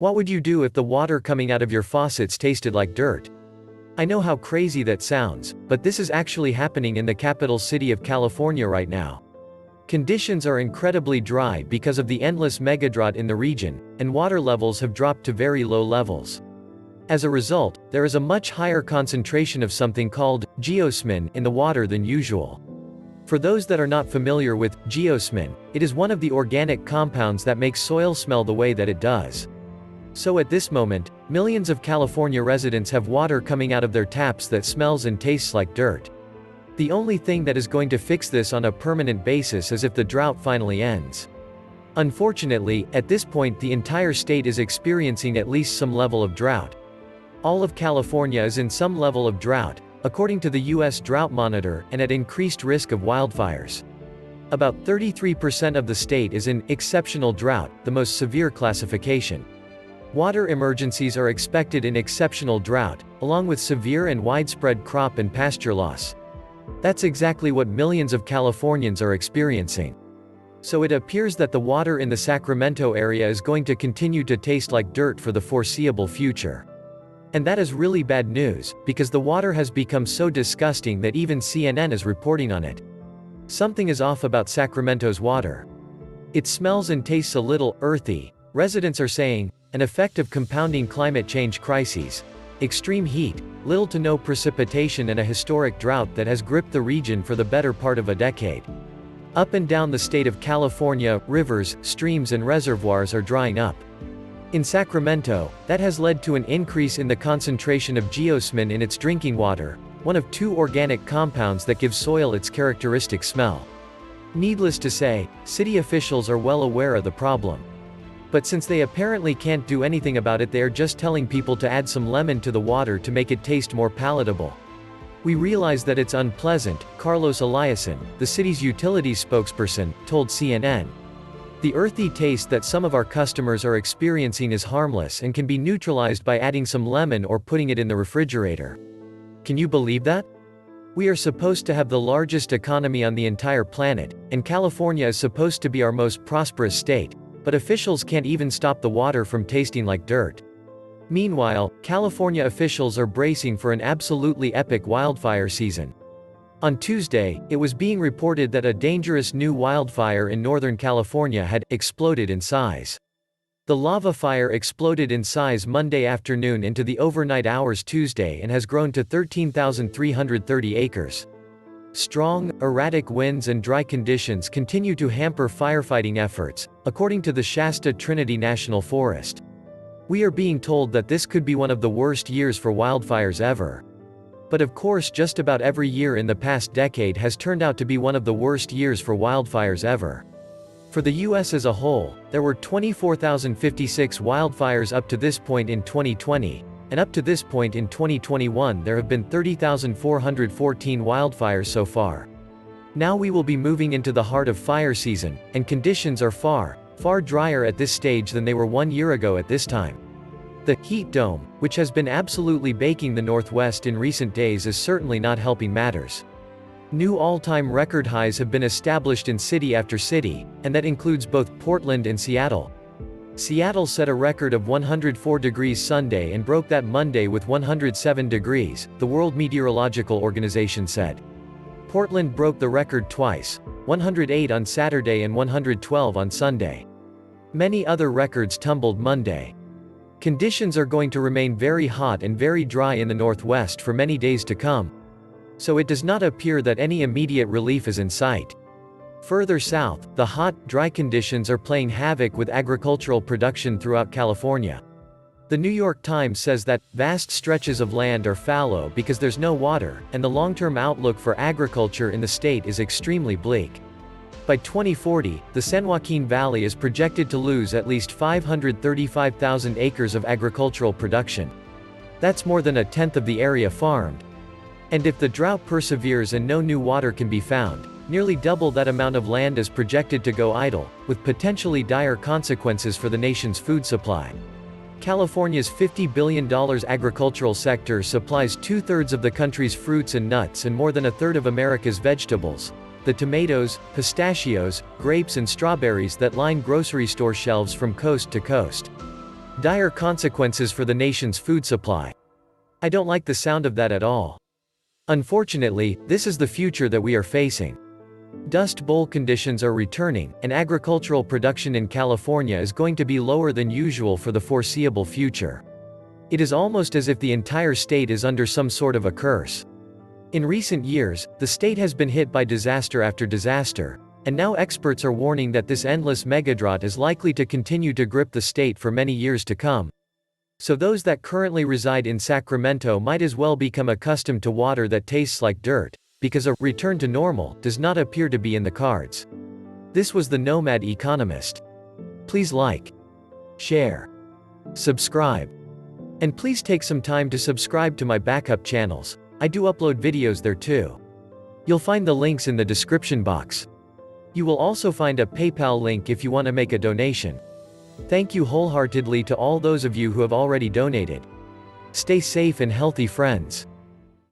What would you do if the water coming out of your faucets tasted like dirt? I know how crazy that sounds, but this is actually happening in the capital city of California right now. Conditions are incredibly dry because of the endless megadrought in the region, and water levels have dropped to very low levels. As a result, there is a much higher concentration of something called geosmin in the water than usual. For those that are not familiar with geosmin, it is one of the organic compounds that makes soil smell the way that it does. So at this moment, millions of California residents have water coming out of their taps that smells and tastes like dirt. The only thing that is going to fix this on a permanent basis is if the drought finally ends. Unfortunately, at this point the entire state is experiencing at least some level of drought. All of California is in some level of drought, according to the U.S. Drought Monitor, and at increased risk of wildfires. About 33% of the state is in exceptional drought, the most severe classification. Water emergencies are expected in exceptional drought, along with severe and widespread crop and pasture loss. That's exactly what millions of Californians are experiencing. So it appears that the water in the Sacramento area is going to continue to taste like dirt for the foreseeable future. And that is really bad news, because the water has become so disgusting that even CNN is reporting on it. Something is off about Sacramento's water. It smells and tastes a little earthy, residents are saying, an effect of compounding climate change crises, extreme heat, little to no precipitation and a historic drought that has gripped the region for the better part of a decade. Up and down the state of California, rivers, streams and reservoirs are drying up. In Sacramento, that has led to an increase in the concentration of geosmin in its drinking water, one of two organic compounds that give soil its characteristic smell. Needless to say, city officials are well aware of the problem. But since they apparently can't do anything about it, they are just telling people to add some lemon to the water to make it taste more palatable. We realize that it's unpleasant, Carlos Eliason, the city's utilities spokesperson, told CNN. The earthy taste that some of our customers are experiencing is harmless and can be neutralized by adding some lemon or putting it in the refrigerator. Can you believe that? We are supposed to have the largest economy on the entire planet, and California is supposed to be our most prosperous state, but officials can't even stop the water from tasting like dirt. Meanwhile, California officials are bracing for an absolutely epic wildfire season. On Tuesday, it was being reported that a dangerous new wildfire in Northern California had exploded in size. The lava fire exploded in size Monday afternoon into the overnight hours Tuesday and has grown to 13,330 acres. Strong, erratic winds and dry conditions continue to hamper firefighting efforts, according to the Shasta Trinity National Forest. We are being told that this could be one of the worst years for wildfires ever. But of course, just about every year in the past decade has turned out to be one of the worst years for wildfires ever. For the U.S. as a whole, there were 24,056 wildfires up to this point in 2020, and up to this point in 2021 there have been 30,414 wildfires so far. Now we will be moving into the heart of fire season, and conditions are far, far drier at this stage than they were 1 year ago at this time. The heat dome, which has been absolutely baking the Northwest in recent days, is certainly not helping matters. New all-time record highs have been established in city after city, and that includes both Portland and Seattle. Seattle set a record of 104 degrees Sunday and broke that Monday with 107 degrees, the World Meteorological Organization said. Portland broke the record twice, 108 on Saturday and 112 on Sunday. Many other records tumbled Monday. Conditions are going to remain very hot and very dry in the Northwest for many days to come. So it does not appear that any immediate relief is in sight. Further south, the hot, dry conditions are playing havoc with agricultural production throughout California. The New York Times says that vast stretches of land are fallow because there's no water, and the long-term outlook for agriculture in the state is extremely bleak. By 2040, the San Joaquin Valley is projected to lose at least 535,000 acres of agricultural production. That's more than a tenth of the area farmed. And if the drought perseveres and no new water can be found, nearly double that amount of land is projected to go idle, with potentially dire consequences for the nation's food supply. California's $50 billion agricultural sector supplies two-thirds of the country's fruits and nuts and more than a third of America's vegetables, the tomatoes, pistachios, grapes and strawberries that line grocery store shelves from coast to coast. Dire consequences for the nation's food supply. I don't like the sound of that at all. Unfortunately, this is the future that we are facing. Dust bowl conditions are returning, and agricultural production in California is going to be lower than usual for the foreseeable future. It is almost as if the entire state is under some sort of a curse. In recent years, the state has been hit by disaster after disaster, and now experts are warning that this endless megadrought is likely to continue to grip the state for many years to come. So those that currently reside in Sacramento might as well become accustomed to water that tastes like dirt, because a return to normal does not appear to be in the cards. This was the Nomad Economist. Please like, share, subscribe, and please take some time to subscribe to my backup channels. I do upload videos there too. You'll find the links in the description box. You will also find a PayPal link if you want to make a donation. Thank you wholeheartedly to all those of you who have already donated. Stay safe and healthy, friends.